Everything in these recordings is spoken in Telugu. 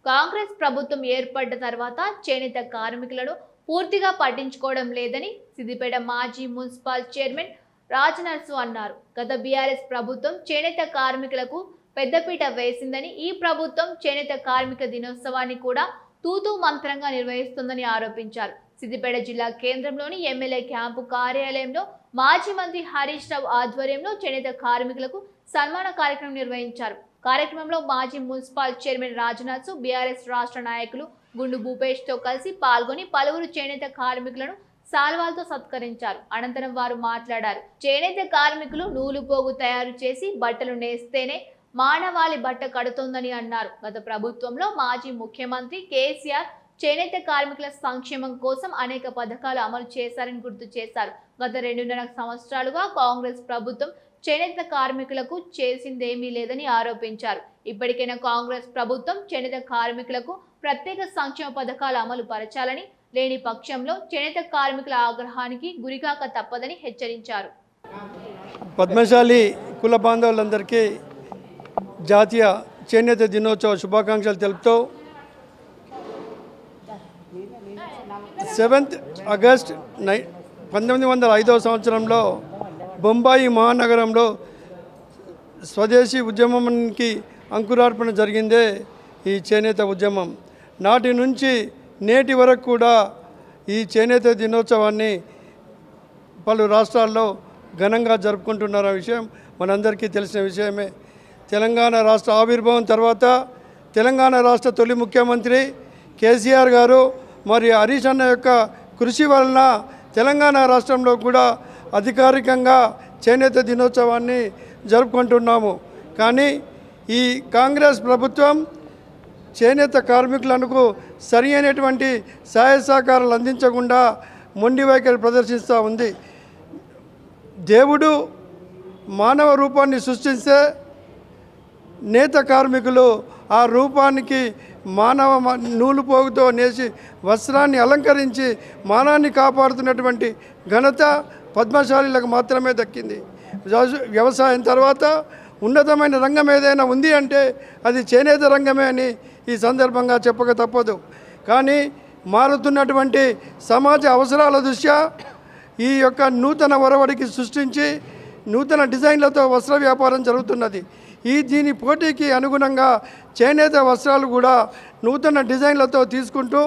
కాంగ్రెస్ ప్రభుత్వం ఏర్పడ్డ తర్వాత చేనేత కార్మికులను పూర్తిగా పట్టించుకోవడం లేదని సిద్దిపేట మాజీ మున్సిపల్ చైర్మన్ రాజనర్సు అన్నారు. గత బీఆర్ఎస్ ప్రభుత్వం చేనేత కార్మికులకు పెద్దపీట వేసిందని, ఈ ప్రభుత్వం చేనేత కార్మిక దినోత్సవాన్ని కూడా తూతూ మంత్రంగా నిర్వహిస్తుందని ఆరోపించారు. సిద్దిపేట జిల్లా కేంద్రంలోని ఎమ్మెల్యే క్యాంపు కార్యాలయంలో మాజీ మంత్రి హరీష్ రావు ఆధ్వర్యంలో చేనేత కార్మికులకు సన్మాన కార్యక్రమం నిర్వహించారు. కార్యక్రమంలో మాజీ మున్సిపల్ చైర్మన్ రాజనాథ్, బీఆర్ఎస్ రాష్ట్ర నాయకులు గుండు భూపేష్ తో కలిసి పాల్గొని పలువురు చేనేత కార్మికులను సాల్వాలతో సత్కరించారు. అనంతరం వారు మాట్లాడారు. చేనేత కార్మికులు నూలు పోగు తయారు చేసి బట్టలు నేస్తేనే మానవాళి బట్ట కడుతోందని అన్నారు. గత ప్రభుత్వంలో మాజీ ముఖ్యమంత్రి కేసీఆర్ చేనేత కార్మికుల సంక్షేమం కోసం అనేక పథకాలు అమలు చేశారని గుర్తు చేశారు. గత 2.5 సంవత్సరాలుగా కాంగ్రెస్ ప్రభుత్వం చేనేత కార్మికులకు చేసిందేమీ లేదని ఆరోపించారు. ఇప్పటికైనా కాంగ్రెస్ ప్రభుత్వం చేనేత కార్మికులకు ప్రత్యేక సంక్షేమ పథకాలు అమలు పరచాలని, లేని పక్షంలో చేనేత కార్మికుల ఆగ్రహానికి గురికాక తప్పదని హెచ్చరించారు. పద్మశాలి కుల బాంధవులందరికీ జాతీయ చేనేత దినోత్సవ శుభాకాంక్షలు తెలుపుతూ 7th ఆగస్ట్ 1905 సంవత్సరంలో బొంబాయి మహానగరంలో స్వదేశీ ఉద్యమానికి అంకురార్పణ జరిగిందే ఈ చేనేత ఉద్యమం. నాటి నుంచి నేటి వరకు కూడా ఈ చేనేత దినోత్సవాన్ని పలు రాష్ట్రాల్లో ఘనంగా జరుపుకుంటున్న విషయం మనందరికీ తెలిసిన విషయమే. తెలంగాణ రాష్ట్ర ఆవిర్భావం తర్వాత తెలంగాణ రాష్ట్ర తొలి ముఖ్యమంత్రి కేసీఆర్ గారు మరియు హరీష్ అన్న యొక్క కృషి వలన తెలంగాణ రాష్ట్రంలో కూడా అధికారికంగా చేనేత దినోత్సవాన్ని జరుపుకుంటున్నాము. కానీ ఈ కాంగ్రెస్ ప్రభుత్వం చేనేత కార్మికులకు సరి అయినటువంటి సహాయ సహకారాలు అందించకుండా మొండి వైఖరి ప్రదర్శిస్తూ ఉంది. దేవుడు మానవ రూపాన్ని సృష్టిస్తే నేత కార్మికులు ఆ రూపానికి మానవ నూలు పోగుతో నేసి వస్త్రాన్ని అలంకరించి మానాన్ని కాపాడుతున్నటువంటి ఘనత పద్మశాలీలకు మాత్రమే దక్కింది. వ్యవసాయం తర్వాత ఉన్నతమైన రంగం ఏదైనా ఉంది అంటే అది చేనేత రంగమే అని ఈ సందర్భంగా చెప్పక తప్పదు. కానీ మారుతున్నటువంటి సమాజ అవసరాల దృష్ట్యా ఈ యొక్క నూతన ఒరవడికి సృష్టించి నూతన డిజైన్లతో వస్త్ర వ్యాపారం జరుగుతున్నది. దీని పోటీకి అనుగుణంగా చేనేత వస్త్రాలు కూడా నూతన డిజైన్లతో తీసుకుంటూ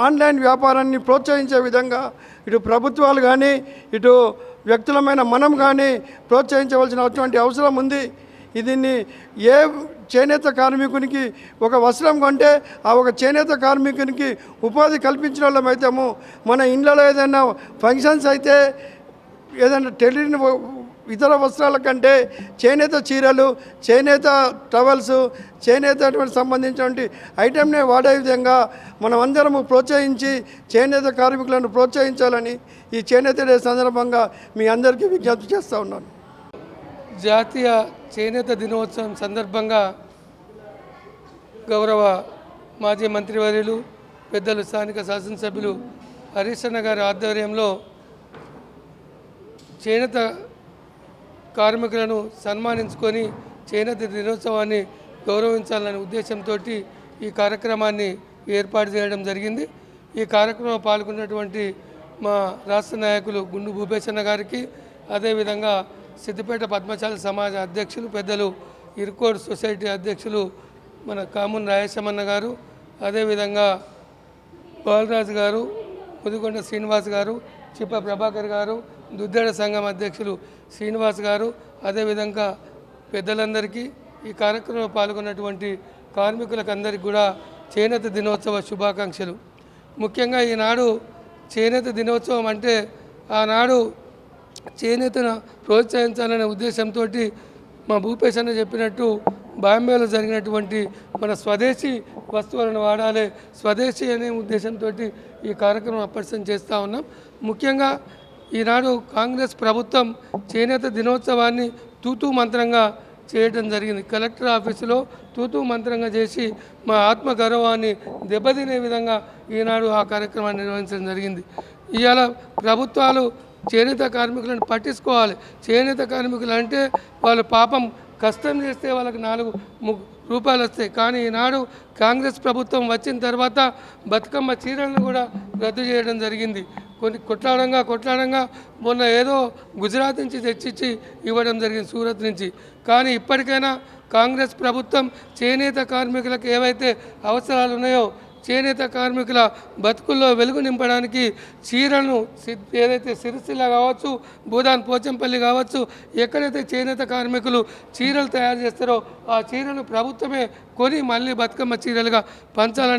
ఆన్లైన్ వ్యాపారాన్ని ప్రోత్సహించే విధంగా ఇటు ప్రభుత్వాలు కానీ ఇటు వ్యక్తులమైన మనం కానీ ప్రోత్సహించవలసినటువంటి అవసరం ఉంది. దీన్ని ఏ చేనేత కార్మికునికి ఒక వస్త్రం కొంటే ఆ ఒక చేనేత కార్మికునికి ఉపాధి కల్పించిన వాళ్ళం అయితాము. మన ఇండ్లలో ఏదైనా ఫంక్షన్స్ అయితే ఏదైనా ఇతర వస్త్రాల కంటే చేనేత చీరలు, చేనేత టవల్స్, చేనేత సంబంధించినటువంటి ఐటెంనే వాడే విధంగా మనం అందరము ప్రోత్సహించి చేనేత కార్మికులను ప్రోత్సహించాలని ఈ చేనేత డే సందర్భంగా మీ అందరికీ విజ్ఞప్తి చేస్తూ ఉన్నాను. జాతీయ చేనేత దినోత్సవం సందర్భంగా గౌరవ మాజీ మంత్రివర్యులు పెద్దలు స్థానిక శాసనసభ్యులు హరీష్ అన్న గారి ఆధ్వర్యంలో చేనేత కార్మికులను సన్మానించుకొని చేనేత దినోత్సవాన్ని గౌరవించాలనే ఉద్దేశంతో ఈ కార్యక్రమాన్ని ఏర్పాటు చేయడం జరిగింది. ఈ కార్యక్రమంలో పాల్గొన్నటువంటి మా రాష్ట్ర నాయకులు గుండు భూపేష్ అన్న గారికి, అదేవిధంగా సిద్దిపేట పద్మశాలి సమాజ అధ్యక్షులు పెద్దలు ఇర్కోడ్ సొసైటీ అధ్యక్షులు మన కామున్ రాయేశమన్న గారు, అదేవిధంగా బాలరాజు గారు, ముదిగొండ శ్రీనివాస్ గారు, చిప్ప ప్రభాకర్ గారు, దుద్దెడ సంఘం అధ్యక్షులు శ్రీనివాస్ గారు, అదేవిధంగా పెద్దలందరికీ ఈ కార్యక్రమంలో పాల్గొన్నటువంటి కార్మికులకు అందరికీ కూడా చేనేత దినోత్సవ శుభాకాంక్షలు. ముఖ్యంగా ఈనాడు చేనేత దినోత్సవం అంటే ఆనాడు చేనేతను ప్రోత్సహించాలనే ఉద్దేశంతో మా భూపేష్ అన్న చెప్పినట్టు బాంబేలో జరిగినటువంటి మన స్వదేశీ వస్తువులను వాడాలి, స్వదేశీ అనే ఉద్దేశంతో ఈ కార్యక్రమం అప్పటిసం చేస్తూ ఉన్నాం. ముఖ్యంగా ఈనాడు కాంగ్రెస్ ప్రభుత్వం చేనేత దినోత్సవాన్ని తూతూ మంత్రంగా చేయడం జరిగింది. కలెక్టర్ ఆఫీసులో తూతూ మంత్రంగా చేసి మా ఆత్మగౌరవాన్ని దెబ్బతినే విధంగా ఈనాడు ఆ కార్యక్రమాన్ని నిర్వహించడం జరిగింది. ఇవాళ ప్రభుత్వాలు చేనేత కార్మికులను పట్టించుకోవాలి. చేనేత కార్మికులు అంటే వాళ్ళు పాపం కష్టం చేస్తే వాళ్ళకి రూపాయలు వస్తాయి. కానీ ఈనాడు కాంగ్రెస్ ప్రభుత్వం వచ్చిన తర్వాత బతుకమ్మ చీరలను కూడా రద్దు చేయడం జరిగింది. కొన్ని కొట్లాడంగా మొన్న ఏదో గుజరాత్ నుంచి తెచ్చిచ్చి ఇవ్వడం జరిగింది, సూరత్ నుంచి. కానీ ఇప్పటికైనా కాంగ్రెస్ ప్రభుత్వం చేనేత కార్మికులకు ఏవైతే అవసరాలు ఉన్నాయో, చేనేత కార్మికుల బతుకుల్లో వెలుగు నింపడానికి చీరలను ఏదైతే సిరిసిల్ల కావచ్చు, భూదాన్ పోచంపల్లి కావచ్చు, ఎక్కడైతే చేనేత కార్మికులు చీరలు తయారు చేస్తారో ఆ చీరలు ప్రభుత్వమే కొని మళ్ళీ బతుకమ్మ చీరలుగా పంచాలని